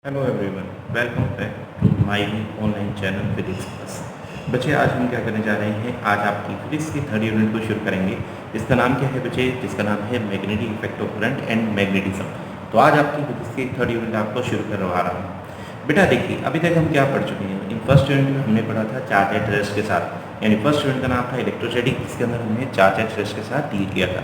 Hello everyone, welcome back to my online channel physics plus. बच्चे, आज हम क्या करने जा रहे हैं। आज आपकी फिजिक्स की थर्ड यूनिट को शुरू करेंगे। इसका नाम क्या है बच्चे? जिसका नाम है magnetic effect of current and magnetism. तो आज आपकी फिजिक्स की थर्ड यूनिट आपको शुरू करवा रहा हूँ। बेटा देखिए, अभी तक हम क्या पढ़ चुके हैं। इन फर्स्ट यूनिट में हमने पढ़ा था चार्ज एट रेस्ट के साथ, यानी फर्स्ट यूनिट का नाम था इलेक्ट्रोस्टैटिक, जिसके अंदर हमने चार्ज एट रेस्ट के साथ डील किया था।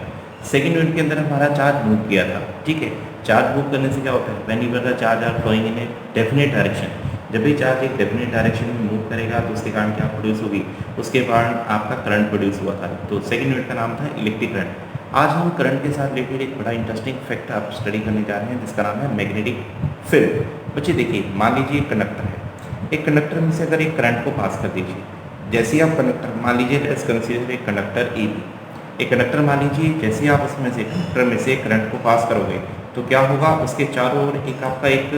सेकेंड यूनिट के अंदर हमारा चार्ज मूव किया था। ठीक है, चार्ज मूव करने से क्या होता है? Whenever the charge are flowing in a definite direction, जब भी चार्ज एक डेफिनेट डायरेक्शन में मूव करेगा तो उसके कारण क्या प्रोड्यूस होगी? उसके कारण आपका करंट प्रोड्यूस हुआ था। तो सेकंड यूनिट का नाम था इलेक्ट्रिक करंट। आज हम करंट के साथ रिलेटेड एक बड़ा इंटरेस्टिंग फैक्ट आप स्टडी करने जा रहे हैं, जिसका नाम है मैग्नेटिक फील्ड। बच्चे देखिए, मान लीजिए एक कंडक्टर है। एक कंडक्टर में से अगर एक करंट को पास कर दीजिए, जैसे ही आप कंडक्टर, मान लीजिए लेट्स कंसीडर एक कंडक्टर ए बी। एक कंडक्टर मान लीजिए, जैसे आप उसमें से कंडक्टर में से करंट को पास करोगे तो क्या होगा? उसके चारों ओर एक आपका एक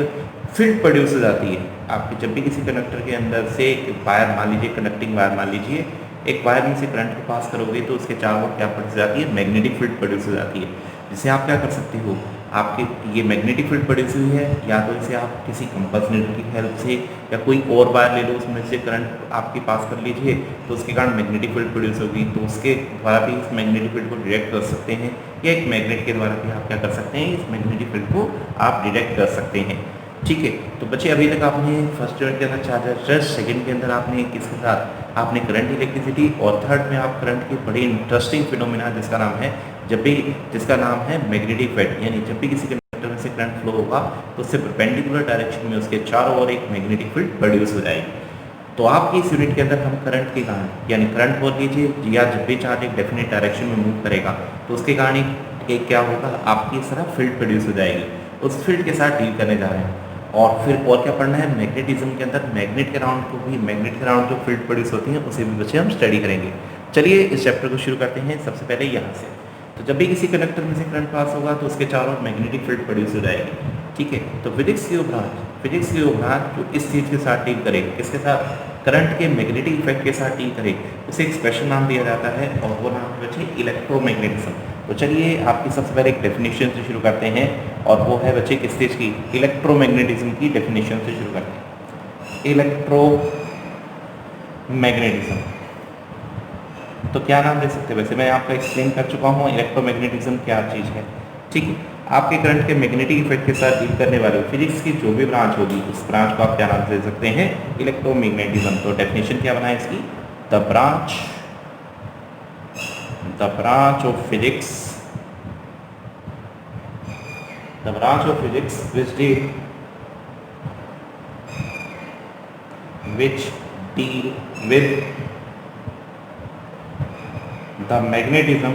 फील्ड प्रोड्यूस हो जाती है। आपके जब भी किसी कंडक्टर के अंदर से एक वायर, मान लीजिए कंडक्टिंग वायर मान लीजिए, एक वायर में से करंट को पास करोगे तो उसके चारों ओर क्या प्रोड्यूस हो जाती है? मैग्नेटिक फील्ड प्रोड्यूस हो जाती है। जिससे आप क्या कर सकते हो? आपके ये मैग्नेटिक फील्ड प्रोड्यूस हुई है, या तो इसे आप किसी कंपास नीडल की हेल्प से या कोई और वायर ले लो, उसमें से करंट आपके पास कर लीजिए तो उसके कारण मैग्नेटिक फील्ड प्रोड्यूस होगी। तो उसके द्वारा भी इस मैग्नेटिक फील्ड को डिटेक्ट कर सकते हैं, या एक मैग्नेट के द्वारा भी आप क्या कर सकते हैं? इस मैग्नेटिक फील्ड को आप डिटेक्ट कर सकते हैं। ठीक है, तो बच्चे अभी तक आपने फर्स्ट यूनिट के अंदर चार्ज एट रेस्ट, सेकेंड के अंदर आपने किसके साथ आपने करंट इलेक्ट्रिसिटी, और थर्ड में आप करंट के बड़े इंटरेस्टिंग फिनोमिना जिसका नाम है जिसका नाम है मैग्नेटिक फील्ड, यानी जब भी किसी कंडक्टर में से करंट फ्लो होगा तो उससे परपेंडिकुलर डायरेक्शन में उसके चारों ओर एक मैग्नेटिक फील्ड प्रोड्यूस हो जाएगी। तो आपकी इस यूनिट के अंदर हम करंट के कारण, यानी करंट बोल लीजिए, या जब भी चार्ज एक डेफिनेट डायरेक्शन में मूव करेगा तो उसके कारण एक क्या होगा? आपकी इस तरह फील्ड प्रोड्यूस हो जाएगी। उस फील्ड के साथ डील करने जा रहे हैं। और फिर और क्या पढ़ना है? मैग्नेटिज्म के अंदर मैग्नेट के अराउंड को भी, मैग्नेट के अराउंड जो फील्ड प्रोड्यूस होती है उसे भी बच्चे हम स्टडी करेंगे। चलिए इस चैप्टर को शुरू करते हैं। सबसे पहले यहाँ से, तो जब भी किसी कंडक्टर में से करंट पास होगा तो उसके चारों मैग्नेटिक फील्ड प्रोड्यूस हो जाएगी। ठीक है, तो फिजिक्स की वो ब्रांच जो इस चीज़ के साथ डील करे, किसके साथ? करंट के मैग्नेटिक इफेक्ट के साथ डील करे, उसे एक स्पेशल नाम दिया जाता है, और वो नाम है बच्चे इलेक्ट्रोमैग्नेटिज्म। तो चलिए आपकी सबसे पहले एक डेफिनेशन से शुरू करते हैं, और वो है बच्चे किस चीज़ की? इलेक्ट्रोमैग्नेटिज्म की डेफिनेशन से शुरू करते हैं। इलेक्ट्रोमैग्नेटिज्म तो क्या नाम दे सकते हैं? वैसे मैं आपको एक्सप्लेन कर चुका हूँ इलेक्ट्रोमैग्नेटिज्म क्या चीज़ है। ठीक है, आपके करंट के मैग्नेटिक इफेक्ट के साथ डील करने वाले फिजिक्स की जो भी ब्रांच होगी, उस ब्रांच को आप क्या नाम दे सकते हैं? इलेक्ट्रोमैग्नेटिज्म। तो डेफिनेशन क्या बनाए इसकी? The branch of physics which deal with the magnetism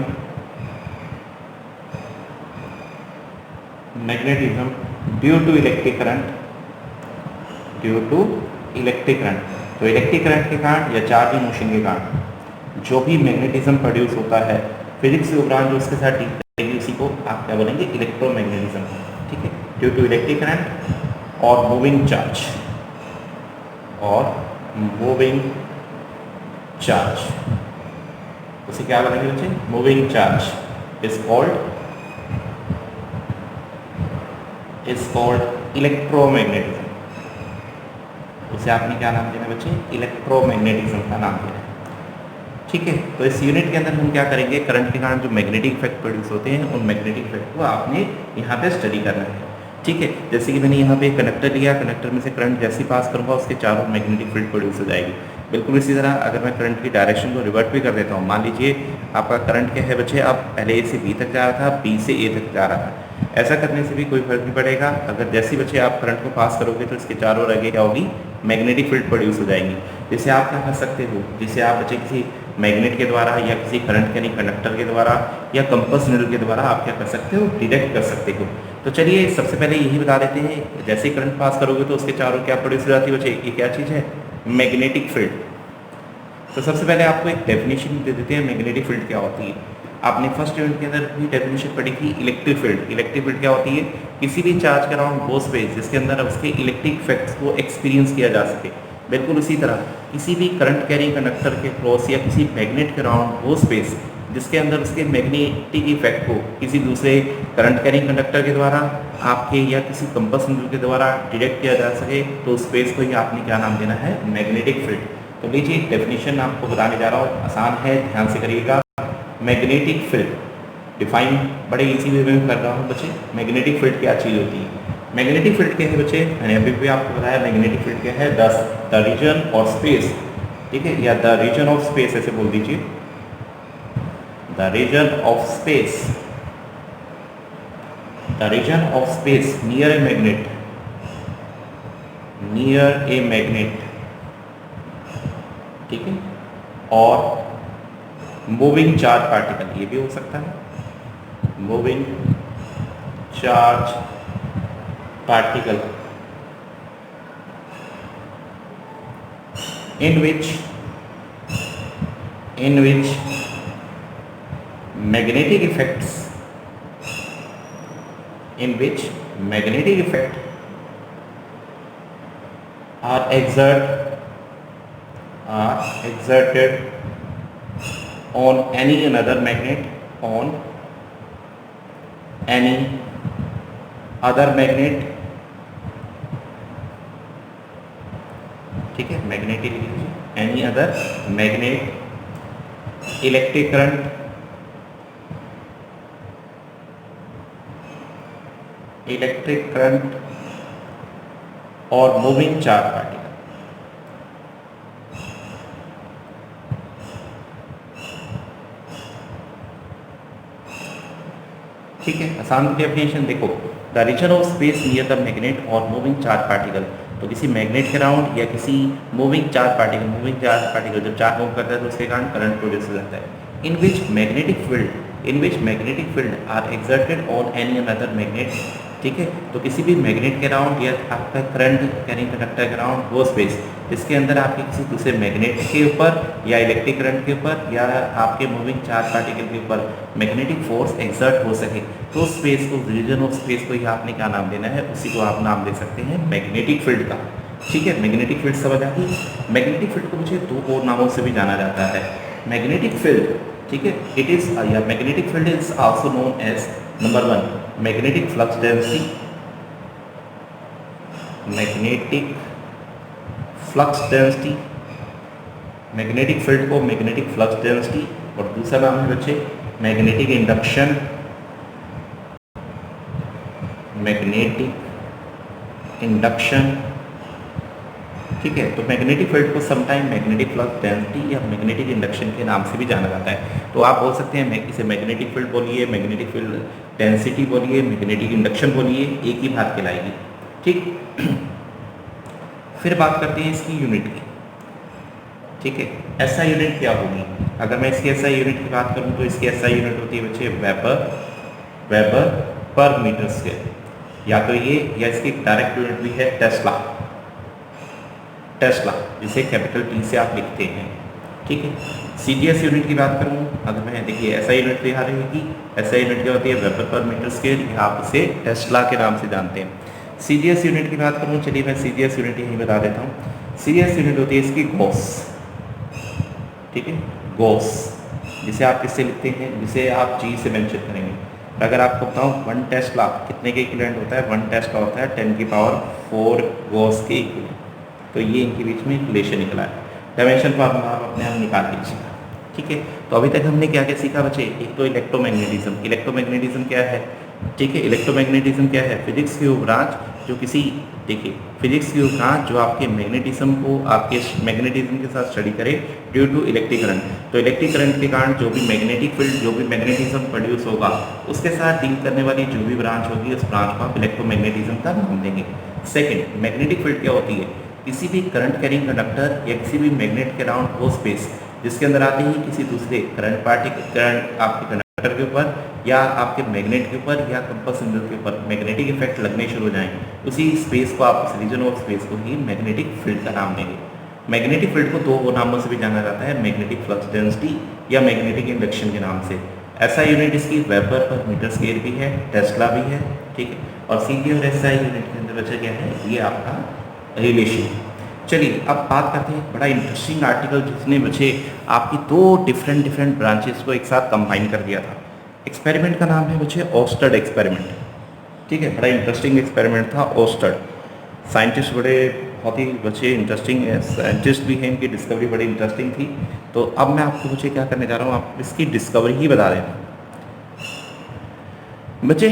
due to electric current तो इलेक्ट्रिक करंट के कारण या चार्ज मोशन के कारण जो भी मैग्नेटिज्म प्रोड्यूस होता है, फिजिक्स की ब्रांच जो उसके साथ डील करेगी उसी को आप क्या बोलेंगे? इलेक्ट्रोमैग्नेटिज्म। ठीक है, ड्यू टू इलेक्ट्रिक करंट और मूविंग चार्ज उसे क्या बोलेंगे बच्चे? Moving charge is called electromagnetism. उसे आपने क्या नाम देना बच्चे? इलेक्ट्रोमैग्नेटिज्म का नाम देना है। ठीक है, तो इस यूनिट के अंदर हम क्या करेंगे? करंट के कारण जो मैग्नेटिक इफेक्ट प्रोड्यूस होते हैं, उन मैग्नेटिक इफेक्ट को आपने यहाँ पे स्टडी करना है। ठीक है, जैसे कि मैंने यहाँ पे कंडक्टर लिया, कंडक्टर में से करंट जैसे पास करूँगा उसके चारों मैग्नेटिक फील्ड प्रोड्यूस हो जाएगी। बिल्कुल इसी तरह अगर मैं करंट की डायरेक्शन को रिवर्ट भी कर देता हूँ, मान लीजिए आपका करंट क्या है बच्चे? अब पहले ए से बी तक जा रहा था, बी से ए तक जा रहा था। ऐसा करने से भी कोई फर्क नहीं पड़ेगा। अगर जैसे बच्चे आप करंट को पास करोगे तो इसके चारों ओर आगे क्या होगी? मैग्नेटिक फील्ड प्रोड्यूस हो जाएंगी। जिसे आप क्या कर सकते हो? जिसे आप बच्चे किसी मैग्नेट के द्वारा या किसी करंट यानी कंडक्टर के द्वारा या कंपास नीडल के द्वारा आप क्या कर सकते हो? डिटेक्ट कर सकते हो। तो चलिए सबसे पहले यही बता देते हैं, जैसे ही करंट पास करोगे तो उसके चारों क्या प्रोड्यूस हो जाती है बच्चे? ये क्या चीज़ है? Magnetic field. तो सबसे पहले आपको एक डेफिनेशन दे देते हैं मैग्नेटिक फील्ड क्या होती है। आपने फर्स्ट यूनिट के अंदर भी डेफिनेशन पढ़ी थी इलेक्ट्रिक फील्ड। इलेक्ट्रिक फील्ड क्या होती है? किसी भी चार्ज के अराउंड वो स्पेस जिसके अंदर उसके इलेक्ट्रिक इफेक्ट्स को एक्सपीरियंस किया जा सके। बिल्कुल उसी तरह किसी भी करंट कैरिंग कंडक्टर के क्रॉस या किसी मैग्नेट के अराउंड वो स्पेस जिसके अंदर उसके मैग्नेटिक इफेक्ट को किसी दूसरे करंट कैरिंग कंडक्टर के द्वारा आपके या किसी कंपास निडल के द्वारा डिटेक्ट किया जा सके, तो स्पेस को ही आपने क्या नाम देना है, मैग्नेटिक फील्ड। तो लीजिए डेफिनेशन आपको बताने जा रहा हूँ, आसान है, ध्यान से करिएगा। मैग्नेटिक फील्ड डिफाइन बड़े इजी वे में कर रहा हूँ बच्चे। मैग्नेटिक फील्ड क्या चीज़ होती है? मैग्नेटिक फील्ड क्या है बच्चे? मैंने अभी भी आपको बताया मैग्नेटिक फील्ड क्या है, द रीजन और स्पेस, ठीक है, या द रीजन ऑफ स्पेस ऐसे बोल दीजिए, the region of space, the region of space near a magnet, near a magnet, ठीक है, और मूविंग चार्ज पार्टिकल, ये भी हो सकता है, moving charge particle, in which magnetic effects, in which magnetic effect are exerted on any another magnet, on any other magnet, ठीक है, magnetic, any other magnet, electric current, और मूविंग चार्ज पार्टिकल। ठीक है, आसान डेफिनेशन देखो, the region of space near the magnet और moving charge particle. तो किसी मैग्नेट के अराउंड या किसी मूविंग चार्ज पार्टिकल जब चार्ज मूव करता है तो उसके कारण करंट प्रोड्यूस हो जाता है। In which magnetic field are exerted on any another magnet, ठीक है, तो किसी भी मैग्नेट के अराउंड या आपका करंट कैरिंग कंडक्टर के अराउंड वो स्पेस जिसके अंदर आपके किसी दूसरे मैग्नेट के ऊपर या इलेक्ट्रिक करंट के ऊपर या आपके मूविंग चार्ज पार्टिकल के ऊपर मैग्नेटिक फोर्स एक्सर्ट हो सके, तो स्पेस को, रीजन ऑफ स्पेस को ही आपने क्या नाम देना है, उसी को आप नाम दे सकते हैं मैग्नेटिक फील्ड का। ठीक है, मैग्नेटिक फील्ड समझ आ गई। मैग्नेटिक फील्ड को मुझे दो और नामों से भी जाना जाता है। मैग्नेटिक फील्ड, ठीक है, इट इज या magnetic field is also known as number 1 magnetic flux density, magnetic flux density, magnetic field को मैग्नेटिक फ्लक्स डेंसिटी, और दूसरा नाम है बच्चे मैग्नेटिक इंडक्शन, मैग्नेटिक इंडक्शन। ठीक है, तो मैग्नेटिक फील्ड को समटाइम मैग्नेटिक फ्लक्स डेंसिटी या मैग्नेटिक इंडक्शन के नाम से भी जाना जाता है। तो आप बोल सकते हैं इसे मैग्नेटिक फील्ड बोलिए, मैग्नेटिक फील्ड डेंसिटी बोलिए, मैग्नेटिक इंडक्शन बोलिए, एक ही बात कहलाएगी। ठीक, फिर बात करते हैं इसकी यूनिट की। ठीक है, एसआई यूनिट क्या होगी? अगर मैं इसकी एसआई यूनिट की बात करूं तो इसकी एसआई यूनिट होती है बच्चे वेबर पर मीटर स्क्वायर, या तो ये, या इसकी डायरेक्ट यूनिट भी है टेस्ला, जिसे कैपिटल टी से आप लिखते हैं। ठीक है, सीजीएस यूनिट की बात करूं, अगर मैं, देखिए एसआई यूनिट यहाँ रहेगी, एसआई यूनिट क्या होती है, वेबर पर मीटर स्क्वायर, या आप इसे टेस्ला के नाम से जानते हैं। सीजीएस यूनिट की बात करूं, चलिए मैं सीजीएस यूनिट यहीं बता देता हूँ। सीजीएस यूनिट होती है इसकी गॉस। ठीक है, गॉस, जिसे आप किससे लिखते हैं, जिसे आप जी से मेंशन करेंगे। अगर आपको बताऊँ 1 टेस्ला कितने के इक्विवेलेंट होता है, 1 टेस्ला होता है 10 की पावर 4 गॉस के इक्विवेलेंट। तो ये इनके बीच में रिलेशन निकला है। डायमेंशन फार्मूला आप अपने आप निकाल लीजिएगा। ठीक है, तो अभी तक हमने क्या क्या सीखा बच्चे? एक तो इलेक्ट्रोमैग्नेटिज्म। इलेक्ट्रोमैग्नेटिज्म क्या है? ठीक है, इलेक्ट्रोमैग्नेटिज्म क्या है? फिजिक्स की वो ब्रांच जो किसी, देखिए फिजिक्स की वो ब्रांच जो आपके मैग्नेटिज्म को, आपके मैग्नेटिज्म के साथ स्टडी करे ड्यू टू इलेक्ट्रिक करंट। तो इलेक्ट्रिक करंट के कारण जो भी मैग्नेटिक फील्ड, जो भी मैग्नेटिज्म प्रोड्यूस होगा, उसके साथ डील करने वाली जो भी ब्रांच होगी, उस ब्रांच को आप इलेक्ट्रोमैग्नेटिज्म का नाम देंगे। सेकेंड, मैग्नेटिक फील्ड क्या होती है? किसी भी करंट कैरिंग कंडक्टर या किसी भी मैग्नेट के अराउंड वो स्पेस जिसके अंदर आते ही किसी दूसरे करंट आपके कंडक्टर के ऊपर या आपके मैग्नेट के ऊपर या कंपास निडल के ऊपर मैग्नेटिक इफेक्ट लगने शुरू हो जाएं, उसी स्पेस को आप, उस रीजन ऑफ स्पेस को ही मैग्नेटिक फील्ड का नाम देंगे। मैग्नेटिक फील्ड को दो नामों से भी जाना जाता है, मैग्नेटिक फ्लक्स डेंसिटी या मैग्नेटिक इंडक्शन के नाम से। ऐसा यूनिट इसकी वेबर पर मीटर स्क्वायर भी है, टेस्ला भी है। ठीक है, और सीधी और एसआई यूनिट के अंदर बचा क्या है, ये आपका रिलेशन। चलिए अब बात करते हैं एक बड़ा इंटरेस्टिंग आर्टिकल जिसने बच्चे आपकी दो डिफरेंट ब्रांचेस को एक साथ कंबाइन कर दिया था। एक्सपेरिमेंट का नाम है बच्चे ओस्टर्ड एक्सपेरिमेंट। ठीक है, बड़ा इंटरेस्टिंग एक्सपेरिमेंट था ओस्टर्ड। साइंटिस्ट बड़े बहुत ही बच्चे इंटरेस्टिंग साइंटिस्ट भी हैं, इनकी डिस्कवरी बड़ी इंटरेस्टिंग थी। तो अब मैं आपको बच्चे क्या करने जा रहा हूँ, आप इसकी डिस्कवरी ही बता देना। बच्चे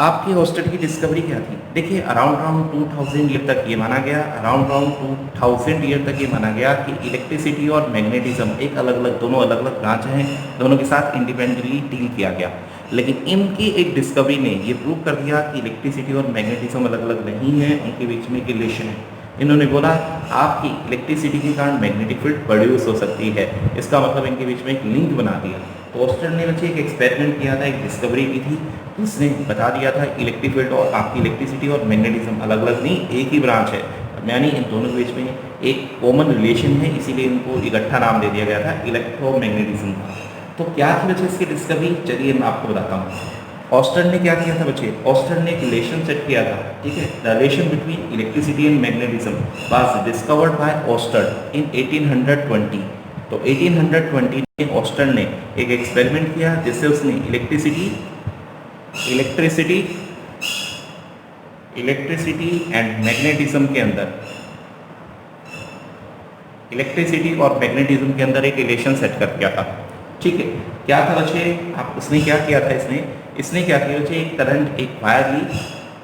आपकी ओस्टर्ड की डिस्कवरी क्या थी? देखिए अराउंड 2000 ईयर तक ये माना गया, अराउंड 2000 ईयर तक ये माना गया कि इलेक्ट्रिसिटी और मैग्नेटिज्म एक दोनों अलग अलग ब्रांच हैं, दोनों के साथ इंडिपेंडेंटली डील किया गया। लेकिन इनकी एक डिस्कवरी ने ये प्रूव कर दिया कि इलेक्ट्रिसिटी और मैग्नेटिज्म अलग अलग नहीं है, उनके बीच में एक रिलेशन है। इन्होंने बोला आपकी इलेक्ट्रिसिटी के कारण मैग्नेटिक फील्ड प्रोड्यूस हो सकती है, इसका मतलब इनके बीच में एक लिंक बना दिया। तो ओस्टर्ड ने बच्चे एक एक्सपेरिमेंट किया था, एक डिस्कवरी की थी, तो उसने बता दिया था इलेक्ट्रिक फील्ड और आपकी इलेक्ट्रिसिटी और मैग्नेटिज्म अलग अलग नहीं, एक ही ब्रांच है, यानी इन दोनों के बीच में एक कॉमन रिलेशन है, इसीलिए इनको इकट्ठा नाम दे दिया गया था इलेक्ट्रोमैग्नेटिज्म का। तो क्या थी बच्चे इसकी डिस्कवरी, चलिए मैं आपको बताता हूँ। ओस्टर्ड ने क्या किया था बच्चे, ओस्टर्ड ने एक रिलेशन सेट किया था। ठीक है, the relation between electricity and magnetism was discovered by ओस्टर्ड इन 1820। तो 1820 में ओस्टर्ड ने एक एक्सपेरिमेंट किया जिससे उसने इलेक्ट्रिसिटी एंड मैग्नेटिज्म के अंदर इलेक्ट्रिसिटी और मैग्नेटिज्म के अंदर एक रिलेशन सेट कर दिया था। ठीक है, क्या था बच्चे, आप उसने क्या किया था, इसने क्या किया बच्चे, एक करंट, एक वायर ली।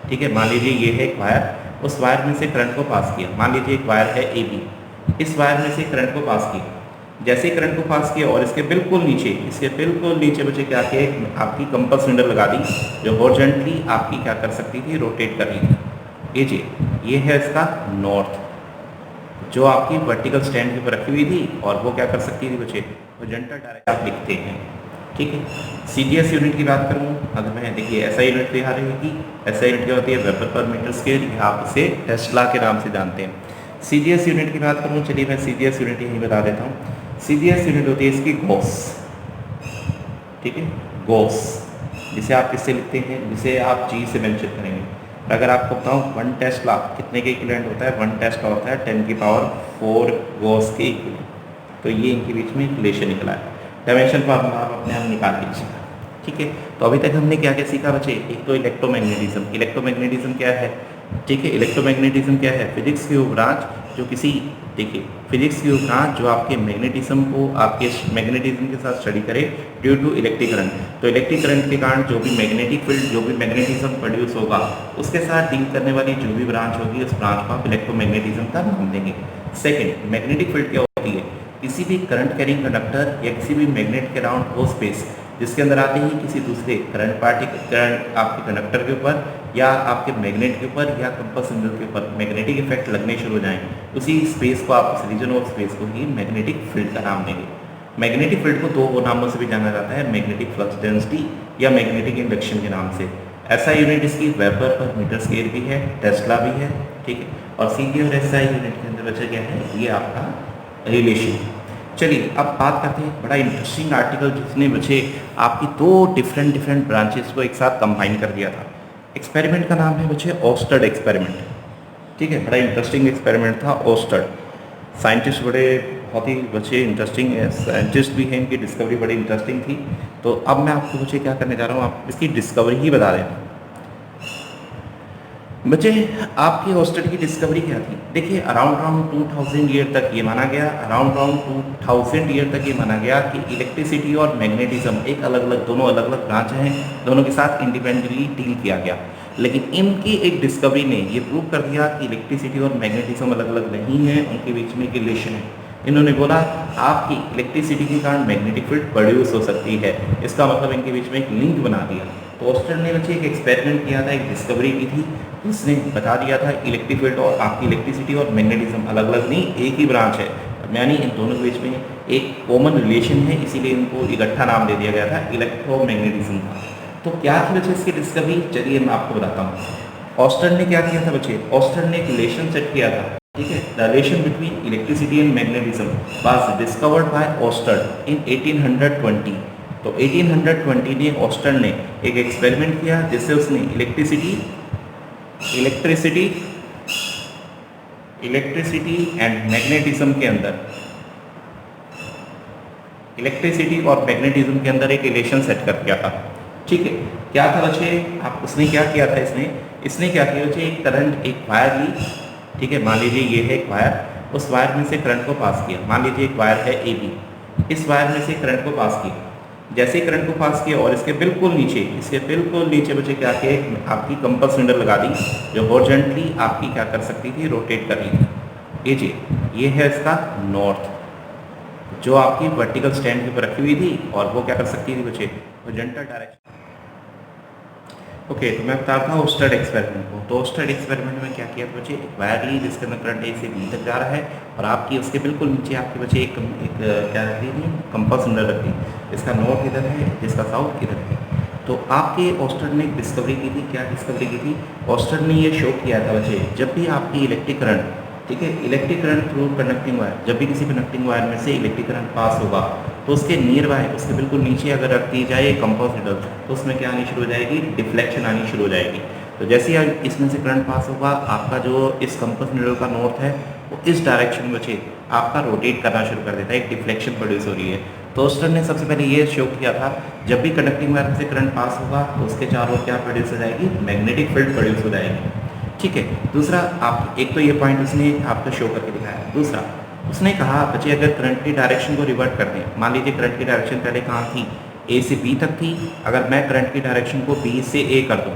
ठीक है, मान लीजिए ये है एक वायर, उस वायर में से करंट को पास किया। मान लीजिए एक वायर है ए बी, इस वायर में से करंट को पास किया। जैसे ही करंट को पास किया और इसके बिल्कुल नीचे बच्चे क्या किया, आपकी कंपस विंडो लगा दी जो हॉरिजॉन्टली आपकी क्या कर सकती थी, रोटेट कर रही थी। ये है इसका नॉर्थ, जो आपकी वर्टिकल स्टैंड के ऊपर रखी हुई थी, और वो क्या कर सकती थी बच्चे, हॉरिजॉन्टल डायरेक्शन आप लिखते हैं। ठीक है, सीजीएस यूनिट की बात करूँ अगर मैं, देखिए ऐसा यूनिट दिखा रहेगी, ऐसा यूनिट क्या होती है, वेबर पर मीटर स्क्वायर, या आप इसे टेस्ला के नाम से जानते हैं। सीजीएस यूनिट की बात करूँ, चलिए मैं सीजीएस यूनिट यहीं बता देता हूँ। सीजीएस यूनिट होती है इसकी गॉस। ठीक है, गॉस, जिसे आप किससे लिखते हैं, जिसे आप जी से मेंशन करेंगे। अगर आपको बताऊँ 1 टेस्ला कितने के इक्विवेलेंट होता है, 1 टेस्ला होता है 10 की पावर 4 गॉस के इक्विवेलेंट। तो ये इनके बीच में रिलेशन निकला है। डायमेंशन फार्मूला आप अपने आप निकाल लीजिएगा। ठीक है, तो अभी तक हमने क्या क्या सीखा बच्चे, एक तो इलेक्ट्रोमैग्नेटिज्म क्या है। ठीक है, इलेक्ट्रोमैग्नेटिज्म क्या है, फिजिक्स की वो ब्रांच जो किसी, देखिए फिजिक्स की वो ब्रांच जो आपके मैग्नेटिज्म को आपके मैग्नेटिज्म के साथ स्टडी करे ड्यू टू इलेक्ट्रिक करंट। तो इलेक्ट्रिक करंट के कारण जो भी मैग्नेटिक फील्ड, जो भी मैग्नेटिज्म प्रोड्यूस होगा, उसके साथ डील करने वाली जो भी ब्रांच होगी, उस ब्रांच को आप इलेक्ट्रोमैग्नेटिज्म का नाम देंगे। सेकेंड, मैग्नेटिक फील्ड क्या होती है, किसी भी करंट कैरिंग कंडक्टर या किसी भी मैग्नेट के अराउंड वो स्पेस जिसके अंदर आते ही किसी दूसरे करंट आपके कंडक्टर के ऊपर या आपके मैग्नेट के ऊपर या कंपस विंडो के ऊपर मैग्नेटिक इफेक्ट लगने शुरू हो जाएं, उसी स्पेस को आप, उस रीजन ऑफ स्पेस को ही मैग्नेटिक फील्ड का नाम देंगे। मैग्नेटिक फील्ड को दो नामों से भी जाना जाता है, मैग्नेटिक फ्लक्स डेंसिटी या मैग्नेटिक इंडक्शन के नाम से। ऐसा यूनिट इसकी वेबर पर मीटर स्क्वायर भी है, टेस्ला भी है। ठीक है, और सीधी और एसआई यूनिट के अंदर बचा क्या है, ये आपका रिलेशन। चलिए अब बात करते हैं बड़ा इंटरेस्टिंग आर्टिकल जिसने बच्चे आपकी दो डिफरेंट ब्रांचेस को एक साथ कंबाइन कर दिया था। एक्सपेरिमेंट का नाम है बच्चे ओस्टर्ड एक्सपेरिमेंट। ठीक है, बड़ा इंटरेस्टिंग एक्सपेरिमेंट था ओस्टर्ड। साइंटिस्ट बड़े बहुत ही बच्चे इंटरेस्टिंग साइंटिस्ट भी हैं, इनकी डिस्कवरी बड़ी इंटरेस्टिंग थी। तो अब मैं आपको बच्चे क्या करने जा रहा हूँ, आप इसकी डिस्कवरी ही बता देना। बच्चे आपकी ओस्टर्ड की डिस्कवरी क्या थी, देखिए अराउंड 2000 ईयर तक ये माना गया, अराउंड 2000 ईयर तक ये माना गया कि इलेक्ट्रिसिटी और मैग्नेटिज्म एक दोनों अलग अलग ब्रांच हैं, दोनों के साथ इंडिपेंडेंटली डील किया गया। लेकिन इनकी एक डिस्कवरी ने ये प्रूव कर दिया कि इलेक्ट्रिसिटी और मैग्नेटिज्म अलग अलग नहीं है, उनके बीच में एक रिलेशन है। इन्होंने बोला आपकी इलेक्ट्रिसिटी के कारण मैग्नेटिक फील्ड प्रोड्यूस हो सकती है, इसका मतलब इनके बीच में एक लिंक बना दिया। तो ओस्टर्ड ने बच्चे एक एक्सपेरिमेंट किया था, एक डिस्कवरी की थी, उसने बता दिया था इलेक्ट्रिक फील्ड और आपकी इलेक्ट्रिसिटी और मैग्नेटिज्म अलग अलग नहीं, एक ही ब्रांच है, यानी इन दोनों के बीच में एक कॉमन रिलेशन है, इसीलिए इनको इकट्ठा नाम दे दिया गया था इलेक्ट्रोमैग्नेटिज्म का। तो क्या थी बच्चे इसकी डिस्कवरी, चलिए मैं आपको बताता हूँ। ओस्टर्ड ने क्या किया था बच्चे, ओस्टर्ड ने एक रिलेशन सेट किया था। ठीक है, the relation between electricity and magnetism was discovered by ओस्टर्ड इन 1820। तो 1820 में ओस्टर्ड ने एक एक्सपेरिमेंट किया जिससे उसने इलेक्ट्रिसिटी इलेक्ट्रिसिटी एंड मैग्नेटिज्म के अंदर, इलेक्ट्रिसिटी और मैग्नेटिज्म के अंदर एक रिलेशन सेट कर दिया था। ठीक है, क्या था बच्चे, आप उसने क्या किया था, इसने क्या किया बच्चे, एक करंट, एक वायर ली। ठीक है, मान लीजिए ये है एक वायर, उस वायर में से करंट को पास किया। मान लीजिए एक वायर है ए बी, इस वायर में से करंट को पास किया। जैसे ही करंट को पास किया और इसके बिल्कुल नीचे, बच्चे क्या किया, आपकी कंपास निडल लगा दी, जो हॉरिजॉन्टली आपकी क्या कर सकती थी, रोटेट कर रही थी। ये है इसका नॉर्थ, जो आपकी वर्टिकल स्टैंड के ऊपर रखी हुई थी, और वो क्या कर सकती थी बच्चे, हॉरिजॉन्टल डायरेक्शन। ओके, तो मैं बताता हूँ ओस्टेड एक्सपेरिमेंट को। तो ओस्टेड एक्सपेरिमेंट में क्या किया था बच्चे, एक वायर ली जिसके अंदर करंट ए से बी तक जा रहा है, और आपकी उसके बिल्कुल नीचे आपके बच्चे एक क्या रखी थी, कंपास निडल रखी। इसका नॉर्थ इधर है, जिसका साउथ इधर है। तो आपके ओस्टेड ने एक डिस्कवरी की थी। क्या डिस्कवरी की थी, ओस्टेड ने ये शो किया था बच्चे, जब भी आपकी इलेक्ट्रिक करंट, ठीक है, electric current through conducting wire, जब भी किसी कंडक्टिंग वायर में से इलेक्ट्रिक करंट पास होगा, तो उसके नियर बाय, उसके बिल्कुल नीचे अगर रख दी जाए कंपास निडल, तो उसमें क्या आनी शुरू हो जाएगी, डिफ्लेक्शन आनी शुरू हो जाएगी। तो जैसे ही इसमें से करंट पास होगा, आपका जो इस कंपास निडल का नॉर्थ है, वो इस डायरेक्शन में बच्चे आपका रोटेट करना शुरू कर देता है, एक डिफ्लेक्शन प्रोड्यूस हो रही है। तो ओस्टेड ने सबसे पहले ये शो किया था, जब भी कंडक्टिंग वायर से करंट पास होगा, तो उसके चारों ओर क्या प्रोड्यूस हो जाएगी, मैग्नेटिक फील्ड प्रोड्यूस हो जाएगी। ठीक है, दूसरा, आप एक तो ये पॉइंट उसने आपको शो करके दिखाया। दूसरा, उसने कहा बच्चे अगर करंट की डायरेक्शन को रिवर्ट कर दें, मान लीजिए करंट की डायरेक्शन पहले कहाँ थी, ए से बी तक थी, अगर मैं करंट की डायरेक्शन को बी से ए कर दूँ,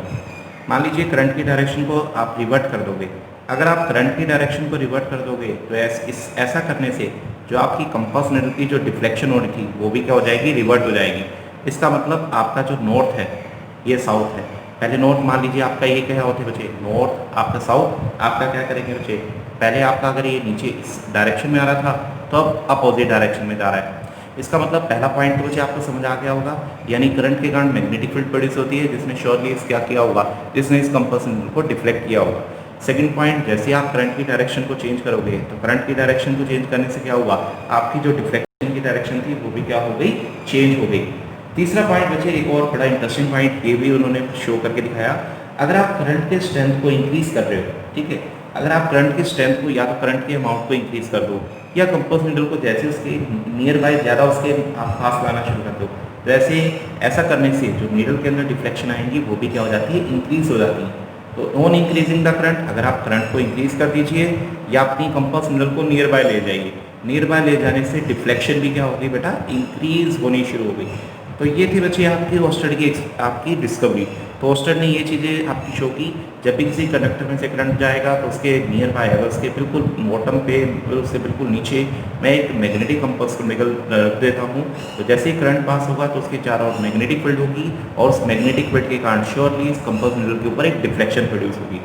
मान लीजिए करंट की डायरेक्शन को आप रिवर्ट कर दोगे। अगर आप करंट की डायरेक्शन को रिवर्ट कर दोगे, तो ऐसा करने से जो आपकी कंपास निडल की जो डिफ्लेक्शन हो रही थी, वो भी क्या हो जाएगी, रिवर्ट हो जाएगी। इसका मतलब आपका जो नॉर्थ है, ये साउथ है। पहले नॉर्थ मान लीजिए आपका ये क्या होते बच्चे, नॉर्थ, आपका साउथ, आपका क्या करेंगे बच्चे, पहले आपका अगर ये नीचे इस डायरेक्शन में आ रहा था, तो अब अपोजिट डायरेक्शन में जा रहा है। इसका मतलब पहला पॉइंट तो बच्चे आपको समझ आ गया होगा, यानी करंट के कारण मैग्नेटिक फील्ड प्रोड्यूस होती है, जिसने श्योरली इस क्या किया होगा, जिसने इस कंपास निडल को डिफ्लेक्ट किया होगा। सेकंड पॉइंट, जैसे आप करंट की डायरेक्शन को चेंज करोगे, तो करंट की डायरेक्शन को चेंज करने से क्या हुआ, आपकी जो डिफ्लेक्शन की डायरेक्शन थी, वो भी क्या हो गई, चेंज हो गई। तीसरा पॉइंट बच्चे, एक और बड़ा इंटरेस्टिंग पॉइंट ये भी उन्होंने शो करके दिखाया, अगर आप करंट के स्ट्रेंथ को इंक्रीज कर रहे हो, ठीक है, अगर आप करंट के स्ट्रेंथ को या तो करंट के अमाउंट को इंक्रीज कर दो, या कंपास निडल को जैसे उसके नियर बाय ज़्यादा उसके आप पास लाना शुरू कर दो, वैसे ऐसा करने से जो निडल के अंदर डिफ्लेक्शन आएंगी, वो भी क्या हो जाती है, इंक्रीज हो जाती है। तो ऑन इंक्रीजिंग द करंट, अगर आप करंट को इंक्रीज कर दीजिए या अपनी कंपास निडल को नियर बाय ले जाइए, नियर बाय ले जाने से डिफ्लेक्शन भी क्या होगी बेटा, इंक्रीज होनी शुरू हो गई। तो ये थी बच्चे आपकी ओस्टेड की आपकी डिस्कवरी। तो ओस्टेड ने ये चीज़ें आपकी शो की, जब भी किसी कंडक्टर में से करंट जाएगा, तो उसके नियर बाय, अगर उसके बिल्कुल बॉटम पे, उससे बिल्कुल नीचे मैं एक मैग्नेटिक कंपास को निकल रख देता हूँ, तो जैसे ही करंट पास होगा, तो उसके चारों ओर मैग्नेटिक फील्ड होगी, और उस मैग्नेटिक फील्ड के कारण श्योरली इस कंपास निडल के ऊपर एक डिफ्लेक्शन प्रोड्यूस होगी।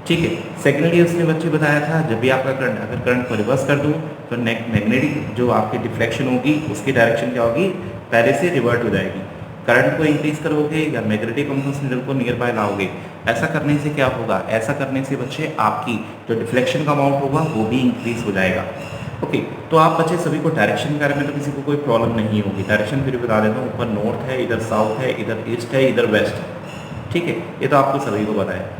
ठीक है, सेकेंडली उसने बच्चे बताया था, जब भी आपका करंट, अगर करंट को रिवर्स कर दूँ, तो मैग्नेटिक जो आपकी डिफ्लेक्शन होगी, उसकी डायरेक्शन क्या होगी, पहले से रिवर्ट हो जाएगी। करंट को इंक्रीज करोगे या मैग्नेटिक कंपास निडल को नियर बाय लाओगे, ऐसा करने से क्या होगा, ऐसा करने से बच्चे आपकी जो डिफ्लेक्शन का अमाउंट होगा, वो भी इंक्रीज हो जाएगा। ओके, तो आप बच्चे सभी को डायरेक्शन के बारे में तो किसी को कोई प्रॉब्लम नहीं होगी। डायरेक्शन फिर बता देता हूँ, ऊपर नॉर्थ है, इधर साउथ है, इधर ईस्ट है, इधर वेस्ट है। ठीक है, ये तो आपको सभी को पता है।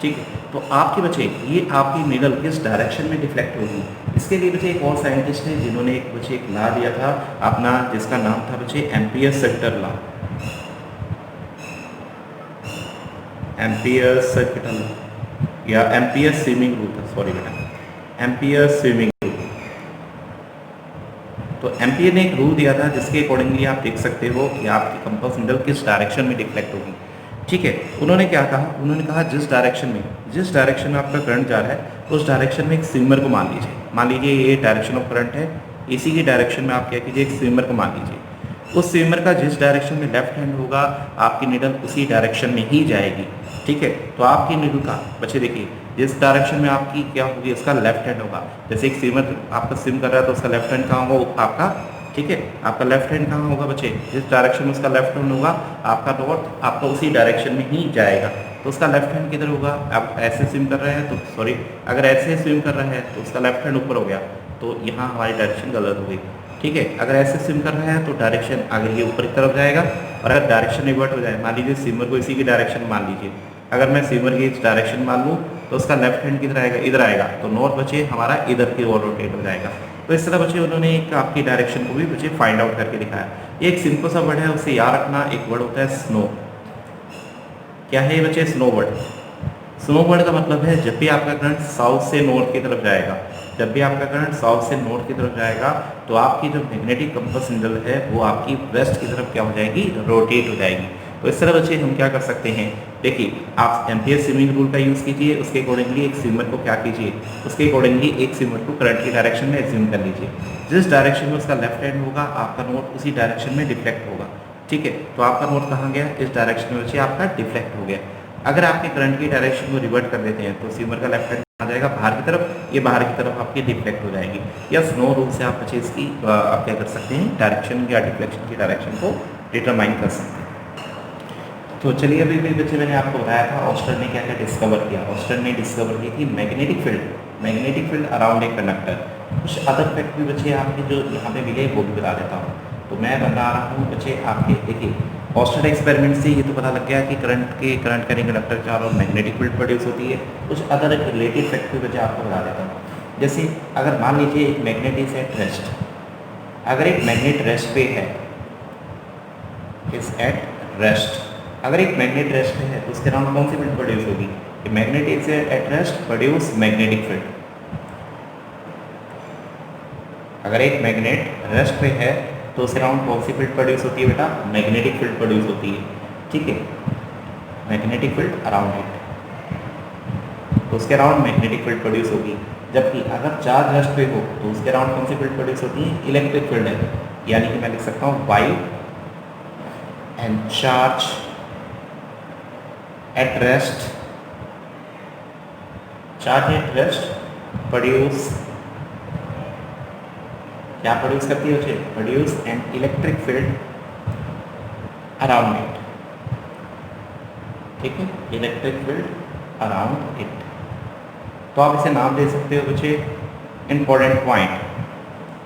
ठीक है, तो आपके बच्चे ये आपकी निडल किस डायरेक्शन में डिफ्लेक्ट होगी, इसके लिए बच्चे एक और साइंटिस्ट है, जिन्होंने एक बच्चे एक लॉ दिया था अपना, जिसका नाम था बच्चे amperes circuital law. Amperes circuital law या एम्पियर्स स्विमिंग रूल था, सॉरी बेटा, एम्पियर्स स्विमिंग रूल। तो एम्पियर ने एक रूल दिया था, जिसके अकॉर्डिंगली आप देख सकते हो कि आपकी कंपास निडल किस डायरेक्शन में डिफ्लेक्ट होगी। ठीक है, उन्होंने क्या कहा, उन्होंने कहा जिस डायरेक्शन में आपका करंट जा रहा है, उस डायरेक्शन में एक स्विमर को मान लीजिए। मान लीजिए ये डायरेक्शन ऑफ करंट है, इसी की डायरेक्शन में आप क्या कीजिए, एक स्विमर को मान लीजिए। उस स्विमर का जिस डायरेक्शन में लेफ्ट हैंड होगा, आपकी निडल उसी डायरेक्शन में ही जाएगी। ठीक है, तो आपकी निडल का बच्चे देखिए, जिस डायरेक्शन में आपकी क्या होगी, उसका लेफ्ट हैंड होगा। जैसे एक स्विमर आपका स्विम कर रहा है, तो उसका लेफ्ट हैंड कहाँ होगा आपका, ठीक है, आपका लेफ्ट हैंड कहाँ होगा बच्चे, जिस डायरेक्शन में उसका लेफ्ट हैंड होगा, आपका नॉर्थ आपका उसी डायरेक्शन में ही जाएगा। तो उसका लेफ्ट हैंड किधर होगा, आप ऐसे स्विम कर रहे हैं तो सॉरी, अगर ऐसे स्विम कर रहे हैं तो उसका लेफ्ट हैंड ऊपर हो गया, तो यहाँ हमारी डायरेक्शन गलत हो गई। ठीक है, अगर ऐसे स्विम कर रहे हैं तो डायरेक्शन आगे ये ऊपर की तरफ जाएगा, और अगर डायरेक्शन रिवर्ट हो जाए, मान लीजिए स्विमर को इसी की डायरेक्शन मान लीजिए, अगर मैं स्विमर की इस डायरेक्शन मान लूँ, तो उसका लेफ्ट हैंड किधर आएगा, इधर आएगा, तो नॉर्थ बचे हमारा इधर की ओर रोटेट हो जाएगा। तो इस तरह बच्चे उन्होंने एक आपकी डायरेक्शन को भी बच्चे फाइंड आउट करके दिखाया। ये एक सिंपल सा वर्ड है, उसे याद रखना। एक वर्ड होता है स्नो। क्या है ये बच्चे? Snow word. स्नो वर्ड का मतलब है जब भी आपका करंट साउथ से नॉर्थ की तरफ जाएगा, जब भी आपका करंट साउथ से नॉर्थ की तरफ जाएगा तो आपकी जो मैग्नेटिक कंपास निडल है वो आपकी वेस्ट की तरफ क्या हो जाएगी, रोटेट हो जाएगी। तो इस तरह बच्चे हम क्या कर सकते हैं, देखिए आप एम्पियर स्विमिंग रूल का यूज़ कीजिए, उसके अकॉर्डिंगली एक स्विमर को क्या कीजिए, उसके अकॉर्डिंगली एक स्विमर को करंट की डायरेक्शन में एज्यूम कर लीजिए। जिस डायरेक्शन में उसका लेफ्ट हैंड होगा आपका नोट उसी डायरेक्शन में डिफ्लेक्ट होगा। ठीक है, तो आपका नोट कहाँ गया, इस डायरेक्शन में बच्चे आपका डिफ्लेक्ट हो गया। अगर आपके करंट की डायरेक्शन को रिवर्ट कर देते हैं तो स्विमर का लेफ्ट हैंड आ जाएगा बाहर की तरफ, ये बाहर की तरफ आपकी डिफ्लेक्ट हो जाएगी। या स्नो रूल से आप बच्चे इसकी आप क्या कर सकते हैं, डायरेक्शन या डिफ्लेक्शन की डायरेक्शन को डिटरमाइन कर सकते हैं। तो चलिए अभी भी बच्चे मैंने आपको बताया था ऑस्टर ने क्या क्या डिस्कवर किया। ऑस्टर ने डिस्कवर की थी magnetic field around a conductor. कुछ अदर फैक्ट भी बच्चे आपके जो यहाँ पे मिले वो भी बता देता हूँ। तो मैं बता रहा हूँ बच्चे आपके, देखिए ऑस्टर एक्सपेरिमेंट से ये तो पता लग गया कि करंट कैरिंग कंडक्टर के चारों ओर मैग्नेटिक फील्ड प्रोड्यूस होती है। कुछ अदर रिलेटेड फैक्ट भी बच्चे आपको बता देता हूँ। जैसे अगर मान लीजिए एक मैग्नेट इज एट रेस्ट, अगर एक मैग्नेट रेस्ट पे है, इज एट रेस्ट, अगर एक मैग्नेट रेस्ट है तो उसके अराउंड कौन सी फील्ड प्रोड्यूस होगी, magnet is at rest produce magnetic field. अगर एक मैग्नेट रेस्ट पे है तो उसके अराउंड कौन सी फील्ड प्रोड्यूस होती है बेटा, मैग्नेटिक फील्ड प्रोड्यूस होती है। ठीक है, मैग्नेटिक फील्ड अराउंड इट, तो उसके अराउंड मैग्नेटिक फील्ड प्रोड्यूस होगी। जबकि अगर चार्ज रेस्ट पे हो तो उसके अराउंड कौन सी फील्ड प्रोड्यूस होती है, इलेक्ट्रिक फील्ड है। यानी कि मैं लिख सकता हूँ while and charge at rest, charge at rest produce, क्या प्रोड्यूस करती है बच्चे, produce an electric field around it. ठीक है, इलेक्ट्रिक फील्ड अराउंड इट। तो आप इसे नाम दे सकते हो बच्चे इंपॉर्टेंट पॉइंट।